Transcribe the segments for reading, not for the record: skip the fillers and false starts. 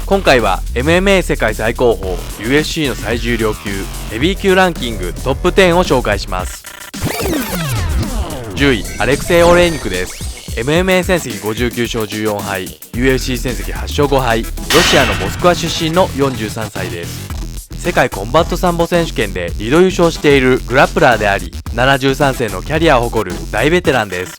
今回は MMA 世界最高峰 UFC の最重量級ヘビー級ランキングトップ10を紹介します。10位アレクセイ・オレーニクです。 MMA 戦績59勝14敗 UFC 戦績8勝5敗、ロシアのモスクワ出身の43歳です。世界コンバットサンボ選手権で2度優勝しているグラップラーであり、73戦のキャリアを誇る大ベテランです。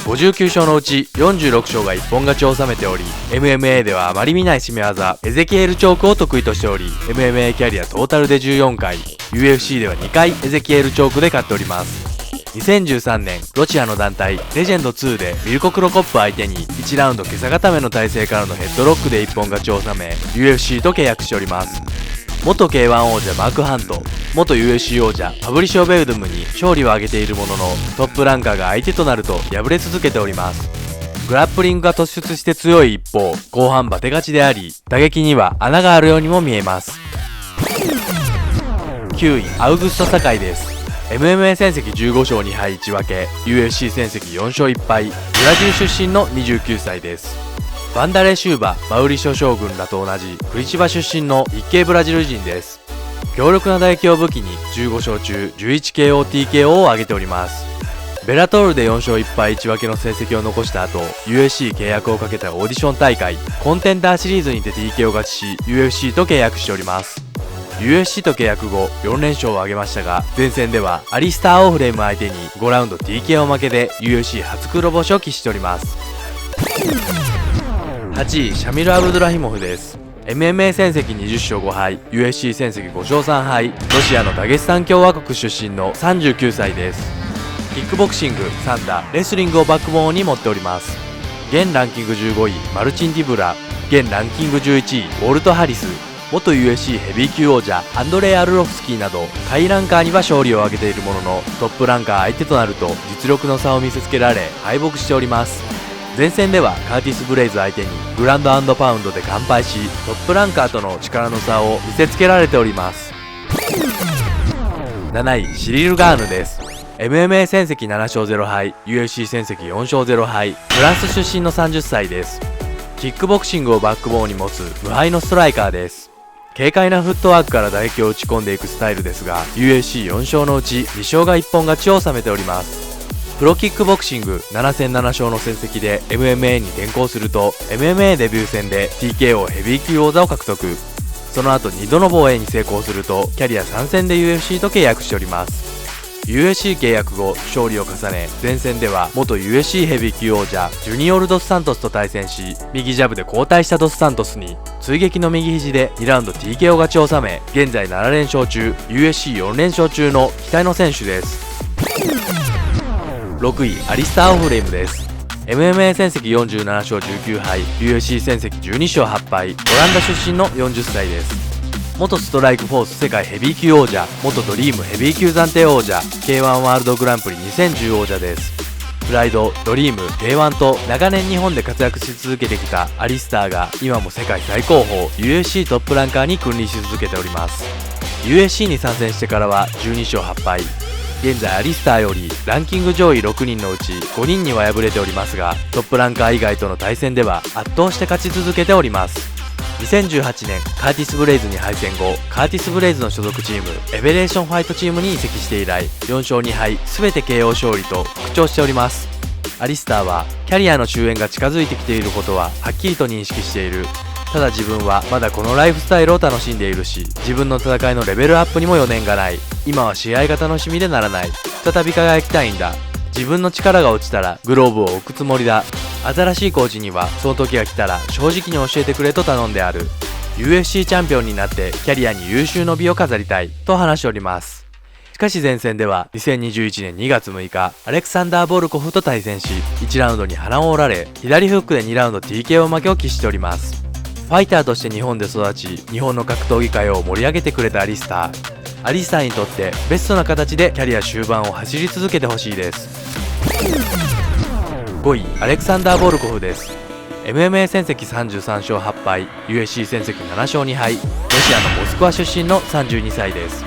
59勝のうち46勝が一本勝ちを収めており、 MMA ではあまり見ない締め技エゼキエルチョークを得意としており、 MMA キャリアトータルで14回、 UFC では2回エゼキエルチョークで勝っております。2013年ロシアの団体レジェンド2でミルコ・クロコップ相手に1ラウンド今朝固めの体勢からのヘッドロックで一本勝ちを収め UFC と契約しております。元 K1 王者マーク・ハント、元 UFC 王者ファブリシオ・ベウドゥムに勝利を挙げているものの、トップランカーが相手となると敗れ続けております。グラップリングが突出して強い一方、後半バテ勝ちであり、打撃には穴があるようにも見えます。9位アウグスト・サカイです。 MMA 戦績15勝2敗1分け、 UFC 戦績4勝1敗、ブラジル出身の29歳です。バンダレシューバ、マウリショ将軍らと同じクリチバ出身の日系ブラジル人です。強力な打撃を武器に15勝中 11KO/TKO を挙げております。ベラトールで4勝1敗1分けの成績を残した後、 UFC 契約をかけたオーディション大会コンテンダーシリーズにて TKO 勝ちし UFC と契約しております。 UFC と契約後4連勝を挙げましたが、前戦ではアリスター・オーフレーム相手に5ラウンド TKO 負けで UFC 初黒星を喫しております。8位シャミル・アブドラヒモフです。 MMA 戦績20勝5敗 UFC 戦績5勝3敗、ロシアのダゲスタン共和国出身の39歳です。キックボクシング、サンダ、レスリングをバックボーンに持っております。現ランキング15位マルチン・ディブラ、現ランキング11位ウォルト・ハリス、元 UFC ヘビー級王者アンドレイ・アルロフスキーなど下位ランカーには勝利を挙げているものの、トップランカー相手となると実力の差を見せつけられ敗北しております。前戦ではカーティス・ブレイズ相手にグランド&パウンドで完敗し、トップランカーとの力の差を見せつけられております。7位シリル・ガーヌです。 MMA 戦績7勝0敗 UFC 戦績4勝0敗、フランス出身の30歳です。キックボクシングをバックボーンに持つ無敗のストライカーです。軽快なフットワークから打撃を打ち込んでいくスタイルですが、 UFC4 勝のうち2勝が一本勝ちを収めております。プロキックボクシング7戦7勝の成績で MMA に転向すると、 MMA デビュー戦で TKO ヘビー級王座を獲得。その後2度の防衛に成功すると、キャリア3戦で UFC と契約しております。 UFC 契約後勝利を重ね、前戦では元 UFC ヘビー級王者ジュニオル・ドスサントスと対戦し、右ジャブで交代したドスサントスに追撃の右肘で2ラウンド TKO 勝ちを収め、現在7連勝中 UFC4 連勝中の期待の選手です。6位アリスター・オフレームです。 MMA 戦績47勝19敗 UFC 戦績12勝8敗、オランダ出身の40歳です。元ストライクフォース世界ヘビー級王者、元ドリームヘビー級暫定王者、 K1 ワールドグランプリ2010王者です。プライド、ドリーム、K1 と長年日本で活躍し続けてきたアリスターが今も世界最高峰 UFC トップランカーに君臨し続けております。 UFC に参戦してからは12勝8敗、現在アリスターよりランキング上位6人のうち5人には敗れておりますが、トップランカー以外との対戦では圧倒して勝ち続けております。2018年カーティス・ブレイズに敗戦後、カーティス・ブレイズの所属チームエベレーションファイトチームに移籍して以来4勝2敗全て KO 勝利と復調しております。アリスターはキャリアの終焉が近づいてきていることははっきりと認識している。ただ自分はまだこのライフスタイルを楽しんでいるし、自分の戦いのレベルアップにも余念がない。今は試合が楽しみでならない。再び輝きたいんだ。自分の力が落ちたらグローブを置くつもりだ。新しいコーチにはその時が来たら正直に教えてくれと頼んである。 UFC チャンピオンになってキャリアに有終の美を飾りたいと話しております。しかし前戦では2021年2月6日アレクサンダー・ボルコフと対戦し、1ラウンドに鼻を折られ左フックで2ラウンド TKO 負けを喫しております。ファイターとして日本で育ち、日本の格闘技界を盛り上げてくれたアリスター。アリスターにとってベストな形でキャリア終盤を走り続けてほしいです。5位アレクサンダー・ボルコフです。 MMA 戦績33勝8敗 UFC 戦績7勝2敗、ロシアのモスクワ出身の32歳です。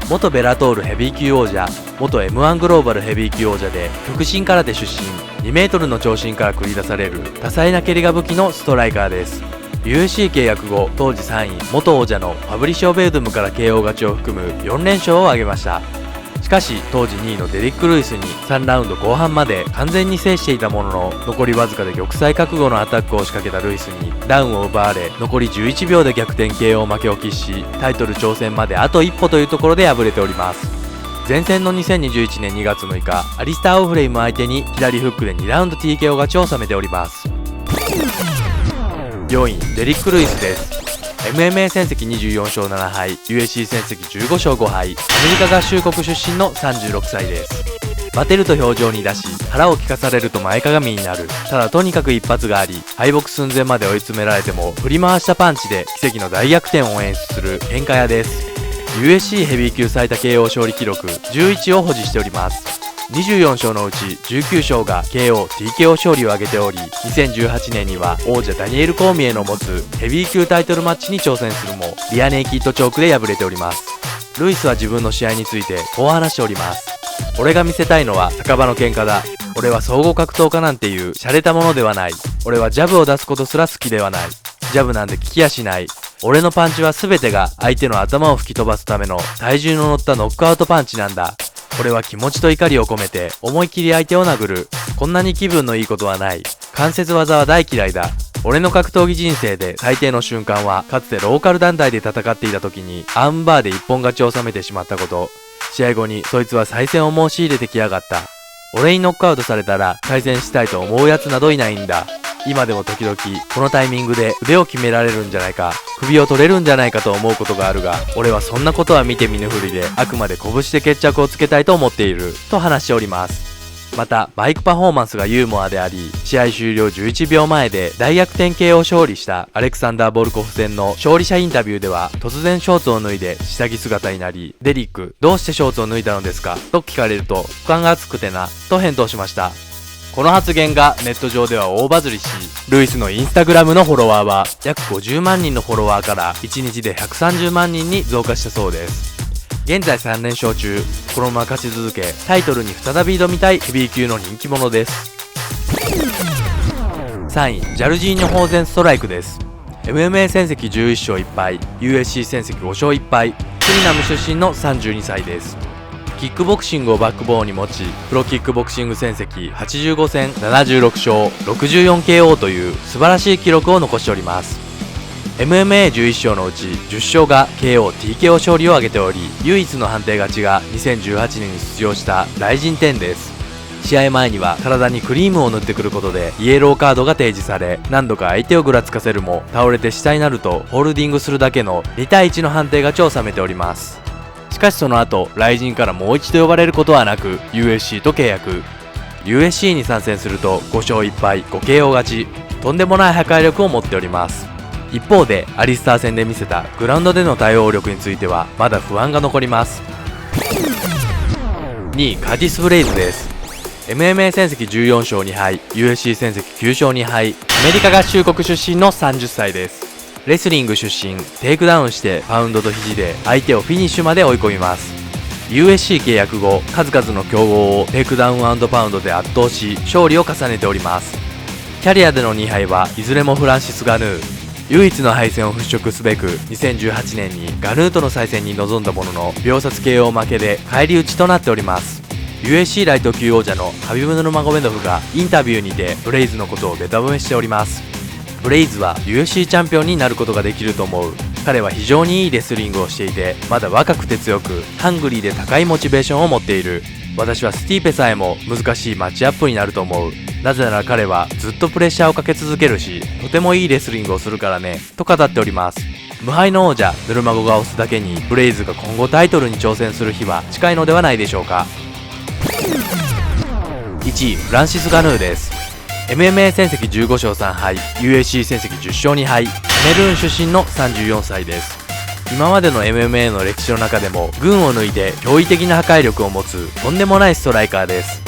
元ベラトールヘビー級王者、元 M1 グローバルヘビー級王者で腹心空手出身、2メートルの長身から繰り出される多彩な蹴りが武器のストライカーです。USC 契約後当時3位元王者のファブリシオ・ベルドゥムから KO 勝ちを含む4連勝を挙げました。しかし当時2位のデリック・ルイスに3ラウンド後半まで完全に制していたものの、残りわずかで玉砕覚悟のアタックを仕掛けたルイスにダウンを奪われ、残り11秒で逆転 KO 負けを喫し、タイトル挑戦まであと一歩というところで敗れております。前戦の2021年2月6日アリスター・オフレイム相手に左フックで2ラウンド TKO 勝ちを収めております。4位デリック・ルイスです。MMA 戦績24勝7敗 USC 戦績15勝5敗、アメリカ合衆国出身の36歳です。バテると表情に出し、腹を利かされると前かがみになる。ただとにかく一発があり、敗北寸前まで追い詰められても振り回したパンチで奇跡の大逆転を演出する喧嘩屋です。 USC ヘビー級最多 KO 勝利記録11を保持しております。24勝のうち19勝が KO、TKO 勝利を挙げており、2018年には王者ダニエル・コーミエの持つヘビー級タイトルマッチに挑戦するもリアネイキッドチョークで敗れております。ルイスは自分の試合についてこう話しております。俺が見せたいのは酒場の喧嘩だ。俺は総合格闘家なんていう洒落たものではない。俺はジャブを出すことすら好きではない。ジャブなんて聞きやしない。俺のパンチは全てが相手の頭を吹き飛ばすための体重の乗ったノックアウトパンチなんだ。俺は気持ちと怒りを込めて思い切り相手を殴る。こんなに気分のいいことはない。関節技は大嫌いだ。俺の格闘技人生で最低の瞬間は、かつてローカル団体で戦っていた時にアームバーで一本勝ちを収めてしまったこと。試合後にそいつは再戦を申し入れてきやがった。俺にノックアウトされたら対戦したいと思うやつなどいないんだ。今でも時々このタイミングで腕を決められるんじゃないか、首を取れるんじゃないかと思うことがあるが、俺はそんなことは見て見ぬふりで、あくまで拳で決着をつけたいと思っていると話しております。またバイクパフォーマンスがユーモアであり、試合終了11秒前で大逆転 KO 勝利したアレクサンダー・ボルコフ戦の勝利者インタビューでは、突然ショーツを脱いで下着姿になり、デリックどうしてショーツを脱いだのですかと聞かれると、股間が熱くてなと返答しました。この発言がネット上では大バズりし、ルイスのインスタグラムのフォロワーは約50万人のフォロワーから1日で130万人に増加したそうです。現在3連勝中、このまま勝ち続けタイトルに再び挑みたいヘビー級の人気者です。3位ジャルジーニョ・ホーゼンストライクです。 MMA 戦績11勝1敗 USC 戦績5勝1敗、スリナム出身の32歳です。キックボクシングをバックボーンに持ち、プロキックボクシング戦績85戦76勝 64KO という素晴らしい記録を残しております。 MMA11 勝のうち10勝が KO、TKO 勝利を挙げており、唯一の判定勝ちが2018年に出場したライジン10です。試合前には体にクリームを塗ってくることでイエローカードが提示され、何度か相手をぐらつかせるも倒れて下になるとホールディングするだけの2対1の判定勝ちを収めております。しかしその後、雷神からもう一度呼ばれることはなく USC と契約。 USC に参戦すると5勝1敗 5KO 勝ち、とんでもない破壊力を持っております。一方でアリスター戦で見せたグラウンドでの対応力についてはまだ不安が残ります。2位カーティス・ブレイズです。 MMA 戦績14勝2敗 USC 戦績9勝2敗、アメリカ合衆国出身の30歳です。レスリング出身、テイクダウンしてパウンドと肘で相手をフィニッシュまで追い込みます。 USC 契約後、数々の強豪をテイクダウン&パウンドで圧倒し勝利を重ねております。キャリアでの2敗はいずれもフランシス・ガヌー。唯一の敗戦を払拭すべく2018年にガヌーとの再戦に臨んだものの秒殺 KO 負けで返り討ちとなっております。 USC ライト級王者のハビブ・ヌルマゴメドフがインタビューにてブレイズのことをベタ褒めしております。ブレイズは USC チャンピオンになることができると思う。彼は非常にいいレスリングをしていて、まだ若くて強くハングリーで高いモチベーションを持っている。私はスティーペさえも難しいマッチアップになると思う。なぜなら彼はずっとプレッシャーをかけ続けるし、とてもいいレスリングをするからねと語っております。無敗の王者ヌルマゴが推すだけに、ブレイズが今後タイトルに挑戦する日は近いのではないでしょうか。1位フランシス・ガヌーです。MMA 戦績15勝3敗 USC 戦績10勝2敗、カメルーン出身の34歳です。今までの MMA の歴史の中でも群を抜いて驚異的な破壊力を持つとんでもないストライカーです。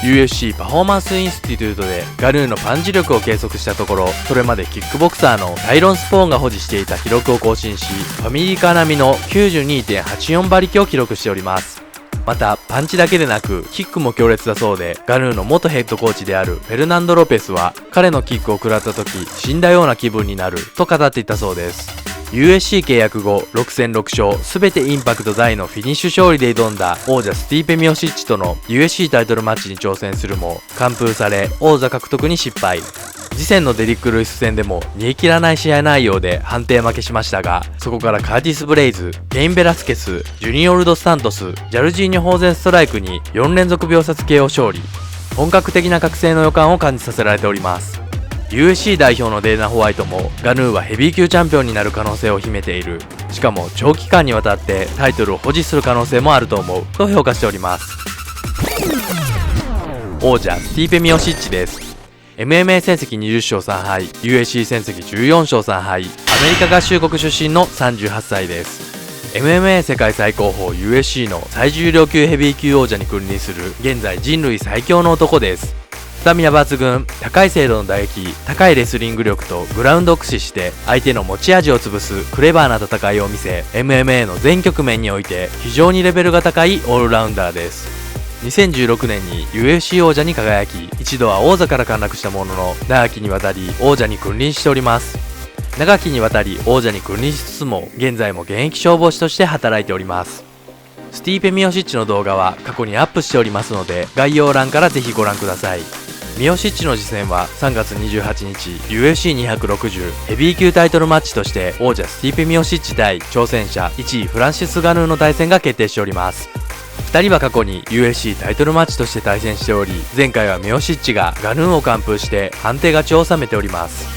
USC パフォーマンスインスティテュートでガヌーのパンチ力を計測したところ、それまでキックボクサーのタイロン・スポーンが保持していた記録を更新し、ファミリーカー並みの 92.84 馬力を記録しております。またパンチだけでなくキックも強烈だそうで、ガヌーの元ヘッドコーチであるフェルナンド・ロペスは彼のキックを食らった時死んだような気分になると語っていたそうです。 USC 契約後6戦6勝全てインパクト大のフィニッシュ勝利で挑んだ王者スティーペ・ミオシッチとの USC タイトルマッチに挑戦するも完封され王座獲得に失敗。次戦のデリック・ルイス戦でも煮え切らない試合内容で判定負けしましたが、そこからカーティス・ブレイズ、ケイン・ベラスケス、ジュニオルド・スタントス、ジャルジーニョ・ホーゼンストライクに4連続秒殺 KO 勝利。本格的な覚醒の予感を感じさせられております。 USC 代表のデーナ・ホワイトもガヌーはヘビー級チャンピオンになる可能性を秘めている、しかも長期間にわたってタイトルを保持する可能性もあると思うと評価しております。王者スティーペ・ミオシッチです。MMA 戦績20勝3敗、USC 戦績14勝3敗、アメリカ合衆国出身の38歳です。MMA 世界最高峰 USC の最重量級ヘビー級王者に君臨する現在人類最強の男です。スタミナ抜群、高い精度の打撃、高いレスリング力とグラウンドを駆使して相手の持ち味を潰すクレバーな戦いを見せ、 MMA の全局面において非常にレベルが高いオールラウンダーです。2016年に UFC 王者に輝き、一度は王座から陥落したものの長きにわたり王者に君臨しております。長きにわたり王者に君臨しつつも現在も現役消防士として働いております。スティーペ・ミオシッチの動画は過去にアップしておりますので、概要欄からぜひご覧ください。ミオシッチの次戦は3月28日 UFC260 ヘビー級タイトルマッチとして王者スティーペ・ミオシッチ対挑戦者1位フランシス・ガヌーの対戦が決定しております。2人は過去に USC タイトルマッチとして対戦しており、前回はミオシッチがガヌーンを完封して判定勝ちを収めております。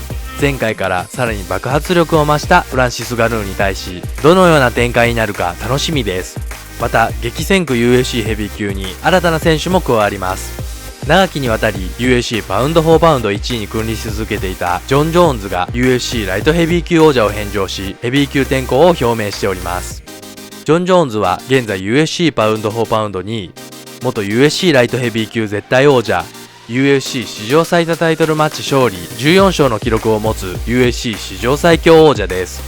前回からさらに爆発力を増したフランシス・ガヌーンに対しどのような展開になるか楽しみです。また激戦区 USC ヘビー級に新たな選手も加わります。長きにわたり USC パウンド・フォー・パウンド1位に君臨し続けていたジョン・ジョーンズが USC ライトヘビー級王者を返上しヘビー級転向を表明しております。ジョン・ジョーンズは現在 USC パウンド・フォー・パウンド2位、元 USC ライトヘビー級絶対王者、USC 史上最多タイトルマッチ勝利14勝の記録を持つ USC 史上最強王者です。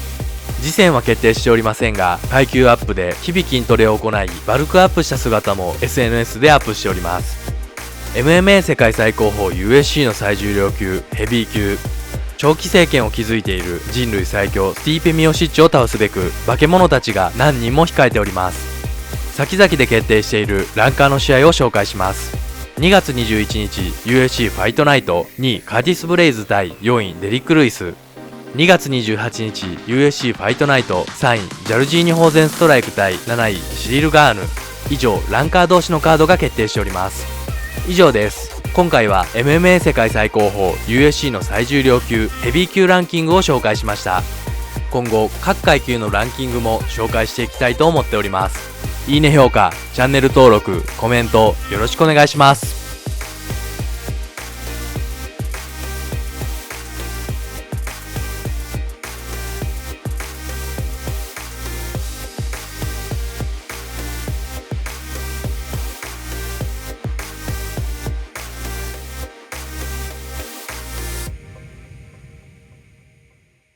次戦は決定しておりませんが、階級アップで日々筋トレを行いバルクアップした姿も SNS でアップしております。 MMA 世界最高峰 USC の最重量級ヘビー級、長期政権を築いている人類最強スティーペ・ミオシッチを倒すべく化け物たちが何人も控えております。先々で決定しているランカーの試合を紹介します。2月21日 USC ファイトナイト2位カーティス・ブレイズ対4位デリック・ルイス。2月28日 USC ファイトナイト3位ジャルジーニョ・ホーゼンストライク対7位シリル・ガーヌ。以上ランカー同士のカードが決定しております。以上です。今回は MMA 世界最高峰 USC の最重量級ヘビー級ランキングを紹介しました。今後各階級のランキングも紹介していきたいと思っております。いいね評価、チャンネル登録、コメントよろしくお願いします。